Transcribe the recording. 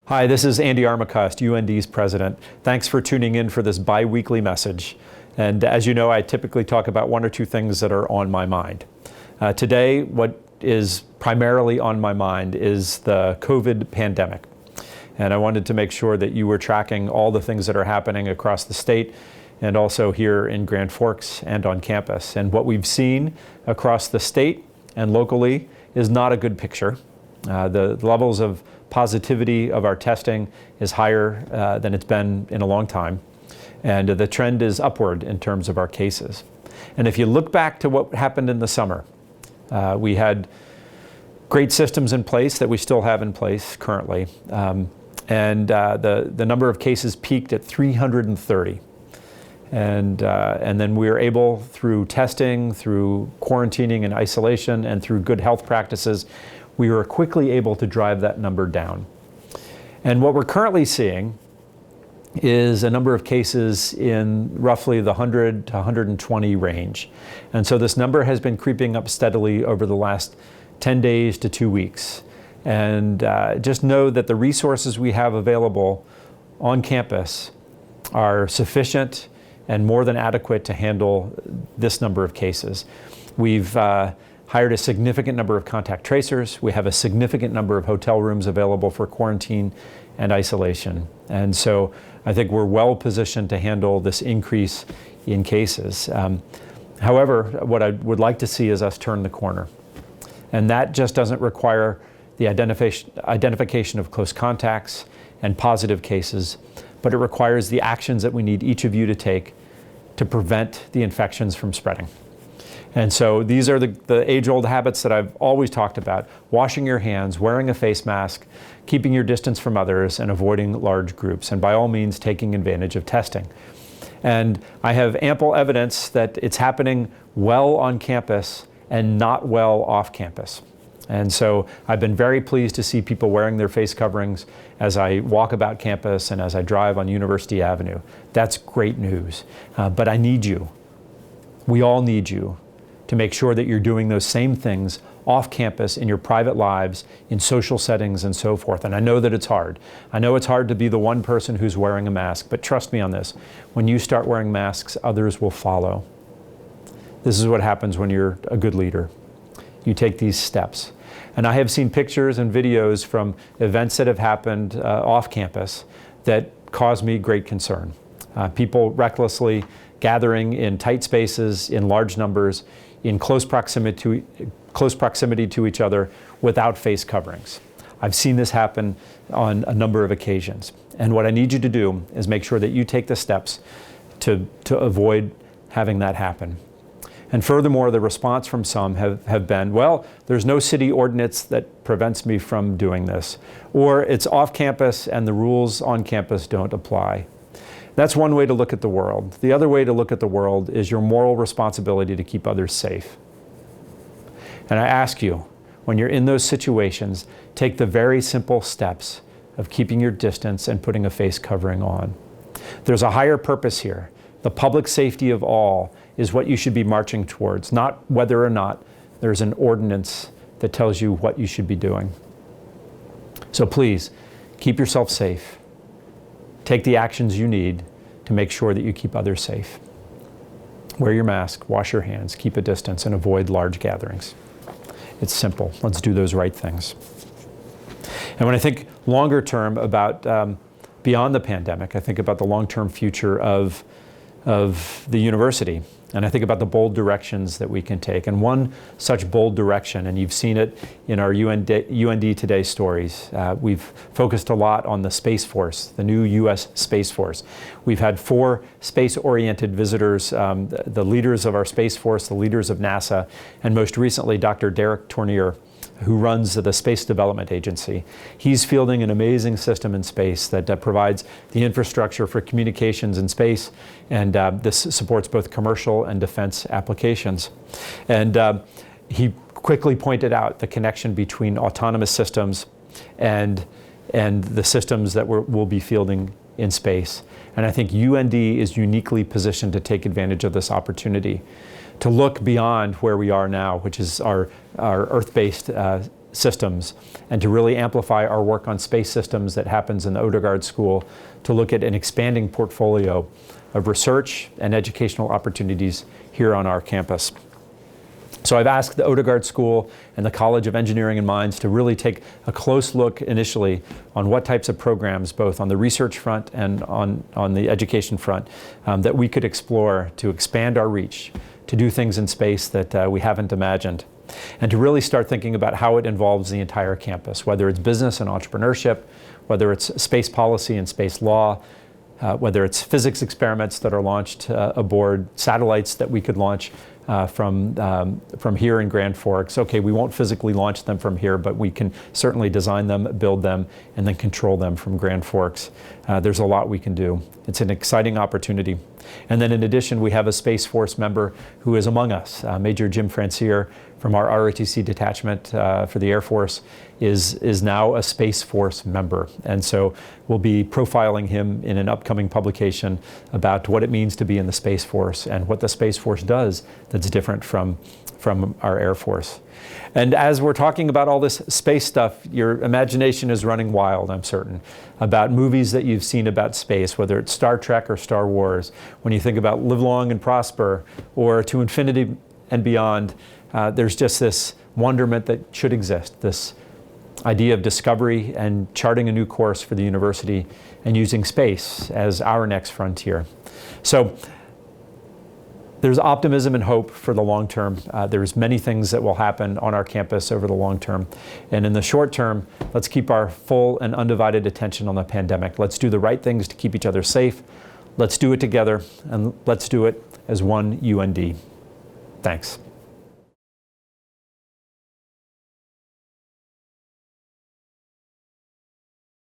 Hi, this is Andy Armacost, UND's president. Thanks for tuning in for this bi-weekly message. And as you know, I typically talk about one or two things that are on my mind. Today, what is primarily on my mind is the COVID pandemic. And I wanted to make sure that you were tracking all the things that are happening across the state and also here in Grand Forks and on campus. And what we've seen across the state and locally is not a good picture. The levels of positivity of our testing is higher than it's been in a long time. And the trend is upward in terms of our cases. And if you look back to what happened in the summer, we had great systems in place that we still have in place currently. And the number of cases peaked at 330. And then we were able, through testing, through quarantining and isolation, and through good health practices, we were quickly able to drive that number down. And what we're currently seeing is a number of cases in roughly the 100 to 120 range. And so this number has been creeping up steadily over the last 10 days to 2 weeks. And just know that the resources we have available on campus are sufficient and more than adequate to handle this number of cases. We've hired a significant number of contact tracers. We have a significant number of hotel rooms available for quarantine and isolation. And so I think we're well positioned to handle this increase in cases. However, what I would like to see is us turn the corner. And that just doesn't require the identification of close contacts and positive cases, but it requires the actions that we need each of you to take to prevent the infections from spreading. And so these are the age-old habits that I've always talked about: washing your hands, wearing a face mask, keeping your distance from others, and avoiding large groups, and by all means taking advantage of testing. And I have ample evidence that it's happening well on campus and not well off campus. And so I've been very pleased to see people wearing their face coverings as I walk about campus and as I drive on University Avenue. That's great news. But I need you. We all need you to make sure that you're doing those same things off campus in your private lives, in social settings and so forth. And I know that it's hard. I know it's hard to be the one person who's wearing a mask, but trust me on this. When you start wearing masks, others will follow. This is what happens when you're a good leader. You take these steps. And I have seen pictures and videos from events that have happened off campus that cause me great concern. People recklessly gathering in tight spaces, in large numbers, in close proximity to each other without face coverings. I've seen this happen on a number of occasions. And what I need you to do is make sure that you take the steps to avoid having that happen. And furthermore, the response from some have been, well, there's no city ordinance that prevents me from doing this, or it's off campus and the rules on campus don't apply. That's one way to look at the world. The other way to look at the world is your moral responsibility to keep others safe. And I ask you, when you're in those situations, take the very simple steps of keeping your distance and putting a face covering on. There's a higher purpose here. The public safety of all is what you should be marching towards, not whether or not there's an ordinance that tells you what you should be doing. So please, keep yourself safe. Take the actions you need to make sure that you keep others safe. Wear your mask, wash your hands, keep a distance, and avoid large gatherings. It's simple. Let's do those right things. And when I think longer term about beyond the pandemic, I think about the long-term future of the university. And I think about the bold directions that we can take. And one such bold direction, and you've seen it in our UND Today stories, we've focused a lot on the Space Force, the new U.S. Space Force. We've had 4 space-oriented visitors, the leaders of our Space Force, the leaders of NASA, and most recently Dr. Derek Tournier, who runs the Space Development Agency. He's fielding an amazing system in space that provides the infrastructure for communications in space, and this supports both commercial and defense applications. And he quickly pointed out the connection between autonomous systems and the systems that we'll be fielding in space. And I think UND is uniquely positioned to take advantage of this opportunity, to look beyond where we are now, which is our Earth-based systems and to really amplify our work on space systems that happens in the Odegaard School to look at an expanding portfolio of research and educational opportunities here on our campus. So I've asked the Odegaard School and the College of Engineering and Mines to really take a close look initially on what types of programs, both on the research front and on the education front, that we could explore to expand our reach, to do things in space that we haven't imagined, and to really start thinking about how it involves the entire campus, whether it's business and entrepreneurship, whether it's space policy and space law, whether it's physics experiments that are launched aboard satellites that we could launch from here in Grand Forks. Okay, we won't physically launch them from here, but we can certainly design them, build them, and then control them from Grand Forks. There's a lot we can do. It's an exciting opportunity. And then in addition, we have a Space Force member who is among us. Major Jim Francier from our ROTC detachment for the Air Force is now a Space Force member. And so we'll be profiling him in an upcoming publication about what it means to be in the Space Force and what the Space Force does that's different from our Air Force. And as we're talking about all this space stuff, your imagination is running wild, I'm certain, about movies that you've seen about space, whether it's Star Trek or Star Wars. When you think about Live Long and Prosper or To Infinity and Beyond, there's just this wonderment that should exist, this idea of discovery and charting a new course for the university and using space as our next frontier. So there's optimism and hope for the long term. There's many things that will happen on our campus over the long term. And in the short term, let's keep our full and undivided attention on the pandemic. Let's do the right things to keep each other safe. Let's do it together, and let's do it as one UND. Thanks.